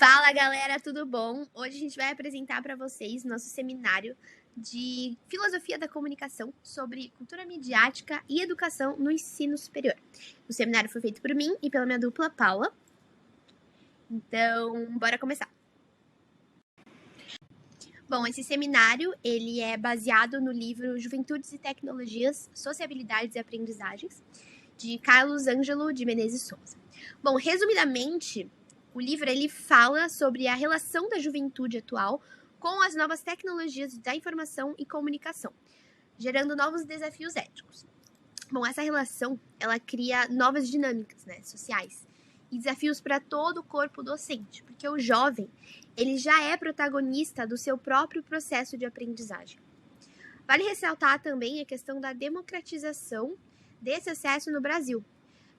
Fala galera, tudo bom? Hoje a gente vai apresentar para vocês nosso seminário de Filosofia da Comunicação sobre cultura midiática e educação no ensino superior. O seminário foi feito por mim e pela minha dupla Paula. Então, bora começar. Bom, esse seminário ele é baseado no livro Juventudes e Tecnologias, Sociabilidades e Aprendizagens, de Carlos Ângelo de Menezes Souza. Bom, resumidamente, o livro ele fala sobre a relação da juventude atual com as novas tecnologias da informação e comunicação, gerando novos desafios éticos. Bom, essa relação ela cria novas dinâmicas, sociais e desafios para todo o corpo docente, porque o jovem ele já é protagonista do seu próprio processo de aprendizagem. Vale ressaltar também a questão da democratização desse acesso no Brasil,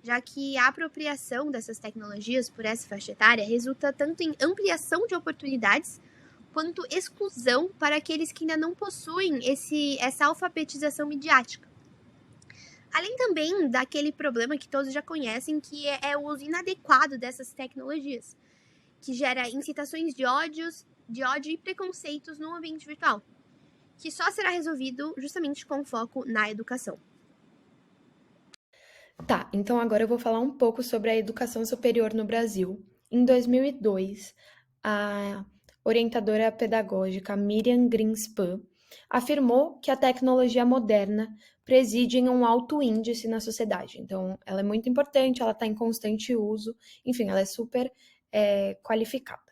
já que a apropriação dessas tecnologias por essa faixa etária resulta tanto em ampliação de oportunidades quanto exclusão para aqueles que ainda não possuem essa alfabetização midiática. Além também daquele problema que todos já conhecem, que é o uso inadequado dessas tecnologias, que gera incitações de ódio e preconceitos no ambiente virtual, que só será resolvido justamente com foco na educação. Tá, então agora eu vou falar um pouco sobre a educação superior no Brasil. Em 2002, a orientadora pedagógica Miriam Greenspan afirmou que a tecnologia moderna preside em um alto índice na sociedade. Então, ela é muito importante, ela está em constante uso, enfim, ela é super qualificada.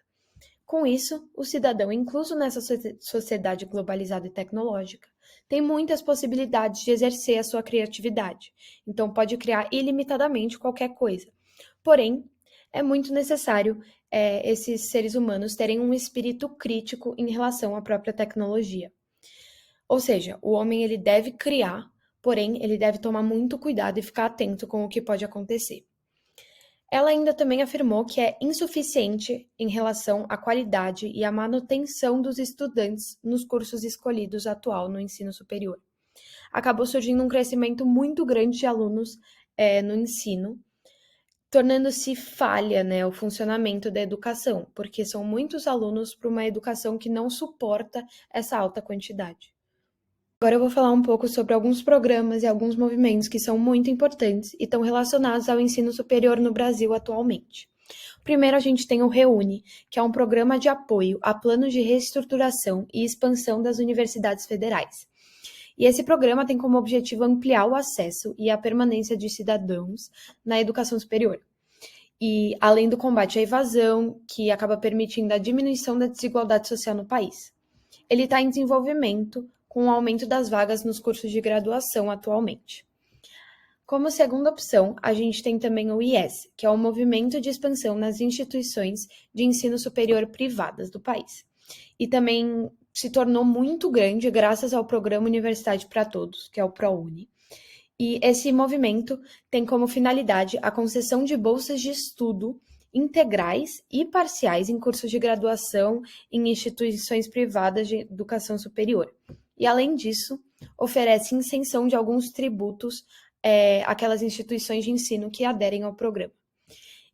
Com isso, o cidadão, incluso nessa sociedade globalizada e tecnológica, tem muitas possibilidades de exercer a sua criatividade. Então, pode criar ilimitadamente qualquer coisa. Porém, é muito necessário esses seres humanos terem um espírito crítico em relação à própria tecnologia. Ou seja, o homem ele deve criar, porém, ele deve tomar muito cuidado e ficar atento com o que pode acontecer. Ela ainda também afirmou que é insuficiente em relação à qualidade e à manutenção dos estudantes nos cursos escolhidos atual no ensino superior. Acabou surgindo um crescimento muito grande de alunos no ensino, tornando-se falha o funcionamento da educação, porque são muitos alunos para uma educação que não suporta essa alta quantidade. Agora eu vou falar um pouco sobre alguns programas e alguns movimentos que são muito importantes e estão relacionados ao ensino superior no Brasil atualmente. Primeiro, a gente tem o REUNE, que é um programa de apoio a planos de reestruturação e expansão das universidades federais. E esse programa tem como objetivo ampliar o acesso e a permanência de cidadãos na educação superior. E além do combate à evasão, que acaba permitindo a diminuição da desigualdade social no país. Ele está em desenvolvimento com o aumento das vagas nos cursos de graduação atualmente. Como segunda opção, a gente tem também o IES, que é o movimento de expansão nas instituições de ensino superior privadas do país. E também se tornou muito grande graças ao programa Universidade para Todos, que é o ProUni. E esse movimento tem como finalidade a concessão de bolsas de estudo integrais e parciais em cursos de graduação em instituições privadas de educação superior. E, além disso, oferece isenção de alguns tributos àquelas instituições de ensino que aderem ao programa.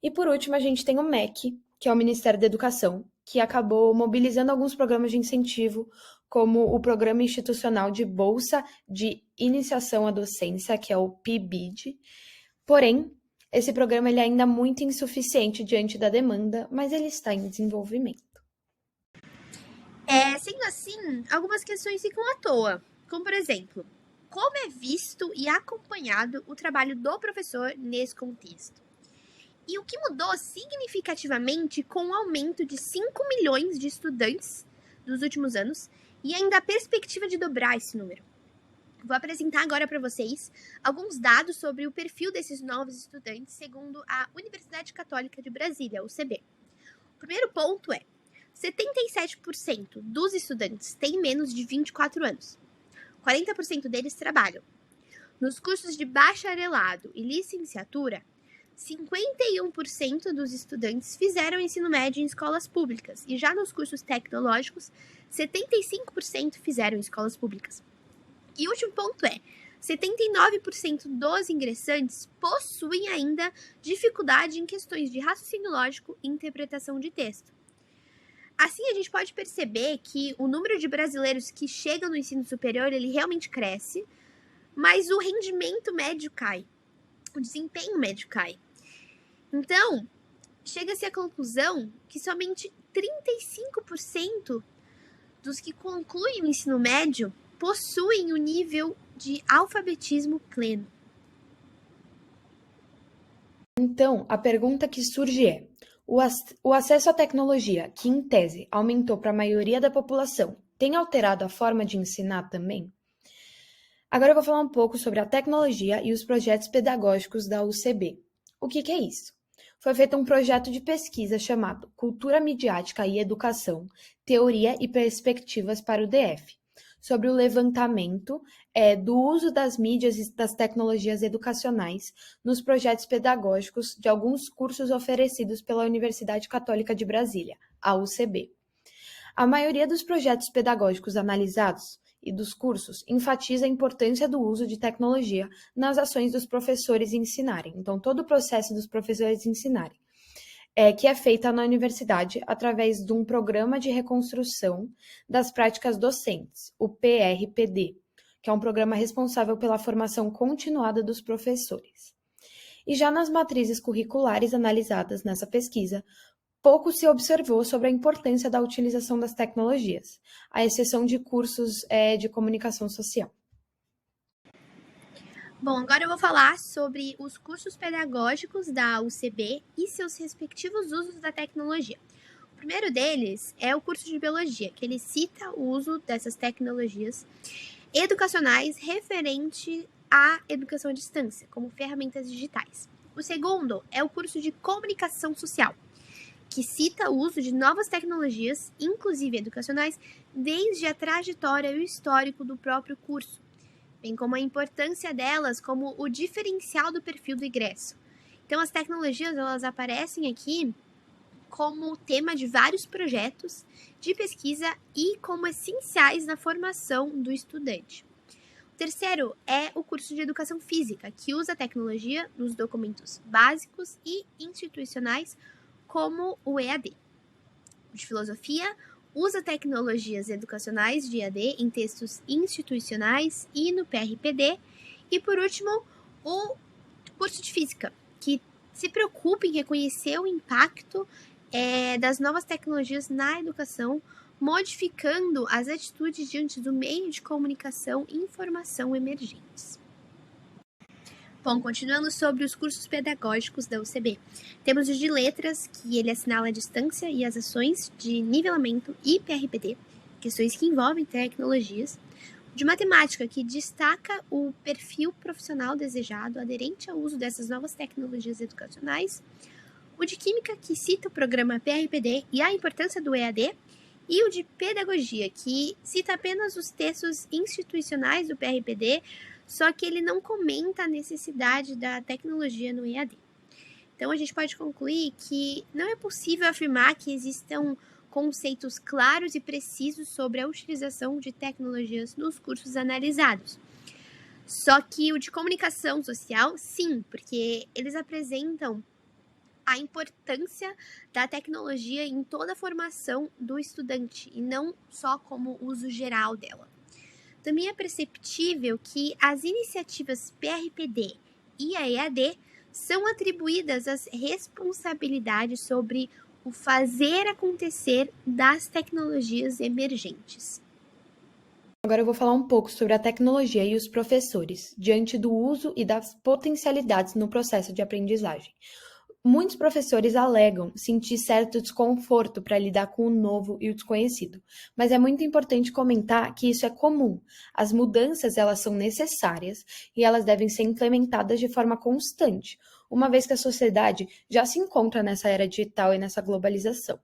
E, por último, a gente tem o MEC, que é o Ministério da Educação, que acabou mobilizando alguns programas de incentivo, como o Programa Institucional de Bolsa de Iniciação à Docência, que é o PIBID. Porém, esse programa ele é ainda muito insuficiente diante da demanda, mas ele está em desenvolvimento. Sendo assim, algumas questões ficam à toa, como por exemplo, como é visto e acompanhado o trabalho do professor nesse contexto? E o que mudou significativamente com o aumento de 5 milhões de estudantes nos últimos anos e ainda a perspectiva de dobrar esse número? Vou apresentar agora para vocês alguns dados sobre o perfil desses novos estudantes segundo a Universidade Católica de Brasília, UCB. O primeiro ponto é 77% dos estudantes têm menos de 24 anos. 40% deles trabalham. Nos cursos de bacharelado e licenciatura, 51% dos estudantes fizeram ensino médio em escolas públicas e já nos cursos tecnológicos, 75% fizeram em escolas públicas. E o último ponto é 79% dos ingressantes possuem ainda dificuldade em questões de raciocínio lógico e interpretação de texto. Assim, a gente pode perceber que o número de brasileiros que chegam no ensino superior, ele realmente cresce, mas o rendimento médio cai, o desempenho médio cai. Então, chega-se à conclusão que somente 35% dos que concluem o ensino médio possuem o nível de alfabetismo pleno. Então, a pergunta que surge é: o acesso à tecnologia, que em tese aumentou para a maioria da população, tem alterado a forma de ensinar também? Agora eu vou falar um pouco sobre a tecnologia e os projetos pedagógicos da UCB. O que é isso? Foi feito um projeto de pesquisa chamado Cultura Midiática e Educação, Teoria e Perspectivas para o DF, sobre o levantamento do uso das mídias e das tecnologias educacionais nos projetos pedagógicos de alguns cursos oferecidos pela Universidade Católica de Brasília, a UCB. A maioria dos projetos pedagógicos analisados e dos cursos enfatiza a importância do uso de tecnologia nas ações dos professores ensinarem. Então, todo o processo dos professores ensinarem, que é feita na universidade através de um programa de reconstrução das práticas docentes, o PRPD, que é um programa responsável pela formação continuada dos professores. E já nas matrizes curriculares analisadas nessa pesquisa, pouco se observou sobre a importância da utilização das tecnologias, à exceção de cursos de comunicação social. Bom, agora eu vou falar sobre os cursos pedagógicos da UCB e seus respectivos usos da tecnologia. O primeiro deles é o curso de Biologia, que ele cita o uso dessas tecnologias educacionais referente à educação à distância, como ferramentas digitais. O segundo é o curso de Comunicação Social, que cita o uso de novas tecnologias, inclusive educacionais, desde a trajetória e o histórico do próprio curso, bem como a importância delas como o diferencial do perfil do egresso. Então, as tecnologias, elas aparecem aqui como tema de vários projetos de pesquisa e como essenciais na formação do estudante. O terceiro é o curso de Educação Física, que usa a tecnologia nos documentos básicos e institucionais, como o EAD. O de Filosofia usa tecnologias educacionais de EAD em textos institucionais e no PRPD. E, por último, o curso de Física, que se preocupa em reconhecer o impacto das novas tecnologias na educação, modificando as atitudes diante do meio de comunicação e informação emergentes. Bom, continuando sobre os cursos pedagógicos da UCB, temos o de Letras, que ele assinala a distância e as ações de nivelamento e PRPD, questões que envolvem tecnologias. O de Matemática, que destaca o perfil profissional desejado aderente ao uso dessas novas tecnologias educacionais. O de Química, que cita o programa PRPD e a importância do EAD. E o de Pedagogia, que cita apenas os textos institucionais do PRPD, só que ele não comenta a necessidade da tecnologia no EAD. Então, a gente pode concluir que não é possível afirmar que existam conceitos claros e precisos sobre a utilização de tecnologias nos cursos analisados. Só que o de Comunicação Social, sim, porque eles apresentam a importância da tecnologia em toda a formação do estudante e não só como uso geral dela. Também é perceptível que as iniciativas PRPD e a EAD são atribuídas as responsabilidades sobre o fazer acontecer das tecnologias emergentes. Agora eu vou falar um pouco sobre a tecnologia e os professores, diante do uso e das potencialidades no processo de aprendizagem. Muitos professores alegam sentir certo desconforto para lidar com o novo e o desconhecido, mas é muito importante comentar que isso é comum. As mudanças, elas são necessárias e elas devem ser implementadas de forma constante, uma vez que a sociedade já se encontra nessa era digital e nessa globalização.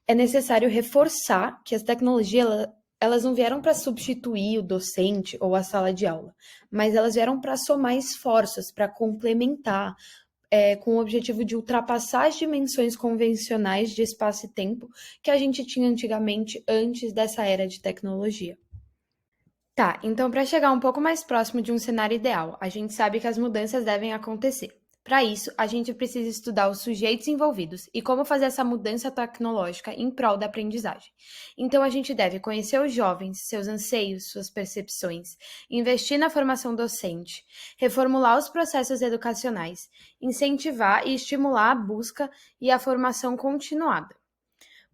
É necessário reforçar que as tecnologias, elas não vieram para substituir o docente ou a sala de aula, mas elas vieram para somar esforços, para complementar, com o objetivo de ultrapassar as dimensões convencionais de espaço e tempo que a gente tinha antigamente, antes dessa era de tecnologia. Tá, então para chegar um pouco mais próximo de um cenário ideal, a gente sabe que as mudanças devem acontecer. Para isso, a gente precisa estudar os sujeitos envolvidos e como fazer essa mudança tecnológica em prol da aprendizagem. Então, a gente deve conhecer os jovens, seus anseios, suas percepções, investir na formação docente, reformular os processos educacionais, incentivar e estimular a busca e a formação continuada.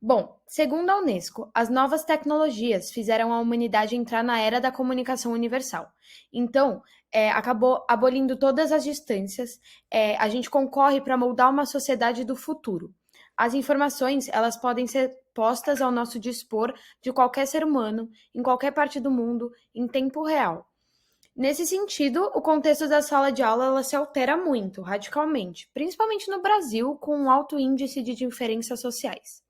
Bom, segundo a Unesco, as novas tecnologias fizeram a humanidade entrar na era da comunicação universal. Então, acabou abolindo todas as distâncias, a gente concorre para moldar uma sociedade do futuro. As informações, elas podem ser postas ao nosso dispor de qualquer ser humano, em qualquer parte do mundo, em tempo real. Nesse sentido, o contexto da sala de aula ela se altera muito, radicalmente, principalmente no Brasil, com um alto índice de diferenças sociais.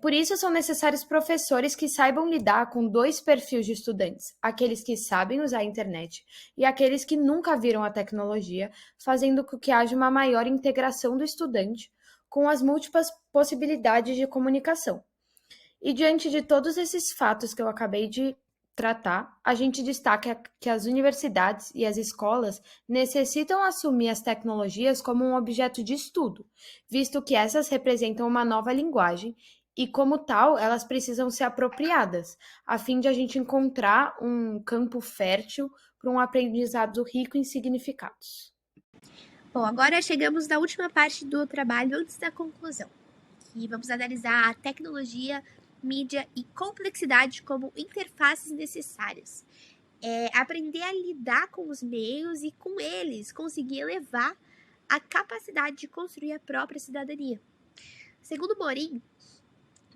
Por isso, são necessários professores que saibam lidar com dois perfis de estudantes, aqueles que sabem usar a internet e aqueles que nunca viram a tecnologia, fazendo com que haja uma maior integração do estudante com as múltiplas possibilidades de comunicação. E diante de todos esses fatos que eu acabei de tratar, a gente destaca que as universidades e as escolas necessitam assumir as tecnologias como um objeto de estudo, visto que essas representam uma nova linguagem e, como tal, elas precisam ser apropriadas, a fim de a gente encontrar um campo fértil para um aprendizado rico em significados. Bom, agora chegamos na última parte do trabalho antes da conclusão, que vamos analisar a tecnologia, mídia e complexidade como interfaces necessárias. Aprender a lidar com os meios e com eles conseguir elevar a capacidade de construir a própria cidadania. Segundo Morin,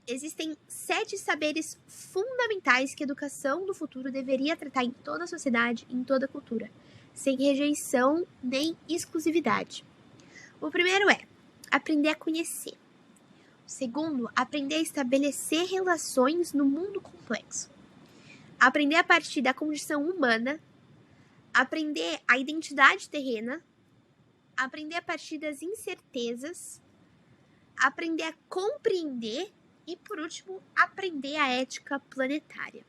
existem 7 saberes fundamentais que a educação do futuro deveria tratar em toda a sociedade, em toda a cultura, sem rejeição nem exclusividade. O primeiro é aprender a conhecer. O segundo, aprender a estabelecer relações no mundo complexo. Aprender a partir da condição humana. Aprender a identidade terrena. Aprender a partir das incertezas. Aprender a compreender. E, por último, aprender a ética planetária.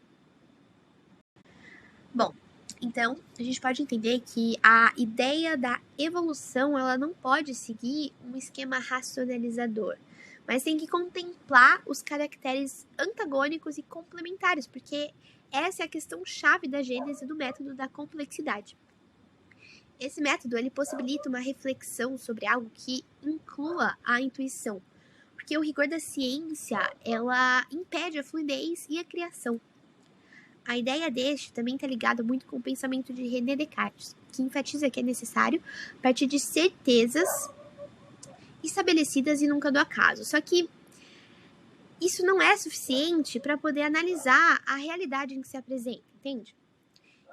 Bom, então, a gente pode entender que a ideia da evolução ela não pode seguir um esquema racionalizador, mas tem que contemplar os caracteres antagônicos e complementares, porque essa é a questão-chave da gênese do método da complexidade. Esse método ele possibilita uma reflexão sobre algo que inclua a intuição, porque o rigor da ciência ela impede a fluidez e a criação. A ideia deste também está ligada muito com o pensamento de René Descartes, que enfatiza que é necessário partir de certezas estabelecidas e nunca do acaso. Só que isso não é suficiente para poder analisar a realidade em que se apresenta, entende?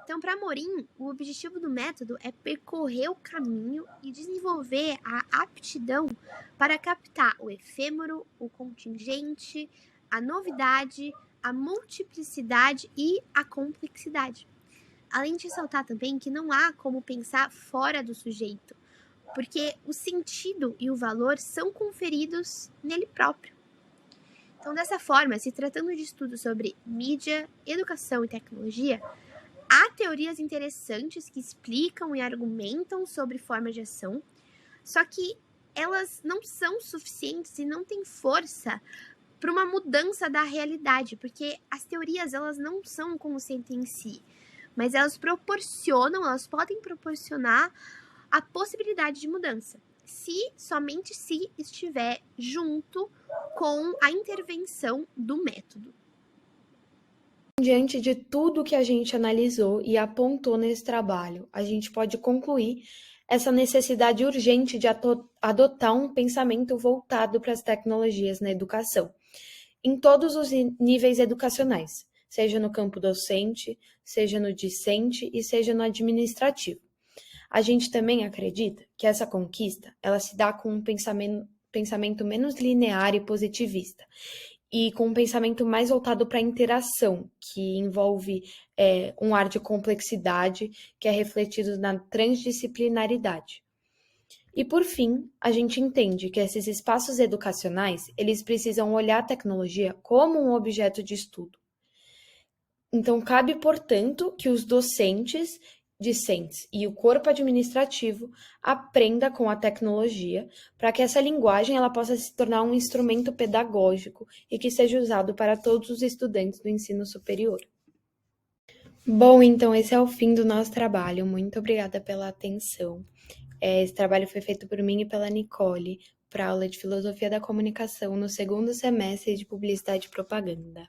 Então, para Morin, o objetivo do método é percorrer o caminho e desenvolver a aptidão para captar o efêmero, o contingente, a novidade, a multiplicidade e a complexidade. Além de ressaltar também que não há como pensar fora do sujeito, porque o sentido e o valor são conferidos nele próprio. Então, dessa forma, se tratando de estudos sobre mídia, educação e tecnologia, há teorias interessantes que explicam e argumentam sobre formas de ação, só que elas não são suficientes e não têm força para uma mudança da realidade, porque as teorias elas não são um conceito em si, mas elas podem proporcionar a possibilidade de mudança, somente se estiver junto com a intervenção do método. Diante de tudo que a gente analisou e apontou nesse trabalho, a gente pode concluir essa necessidade urgente de adotar um pensamento voltado para as tecnologias na educação, em todos os níveis educacionais, seja no campo docente, seja no discente e seja no administrativo. A gente também acredita que essa conquista ela se dá com um pensamento menos linear e positivista, e com um pensamento mais voltado para a interação, que envolve um ar de complexidade que é refletido na transdisciplinaridade. E, por fim, a gente entende que esses espaços educacionais, eles precisam olhar a tecnologia como um objeto de estudo. Então, cabe, portanto, que os docentes discentes e o corpo administrativo aprenda com a tecnologia para que essa linguagem ela possa se tornar um instrumento pedagógico e que seja usado para todos os estudantes do ensino superior. Bom, então esse é o fim do nosso trabalho. Muito obrigada pela atenção. Esse trabalho foi feito por mim e pela Nicole, para a aula de Filosofia da Comunicação no segundo semestre de Publicidade e Propaganda.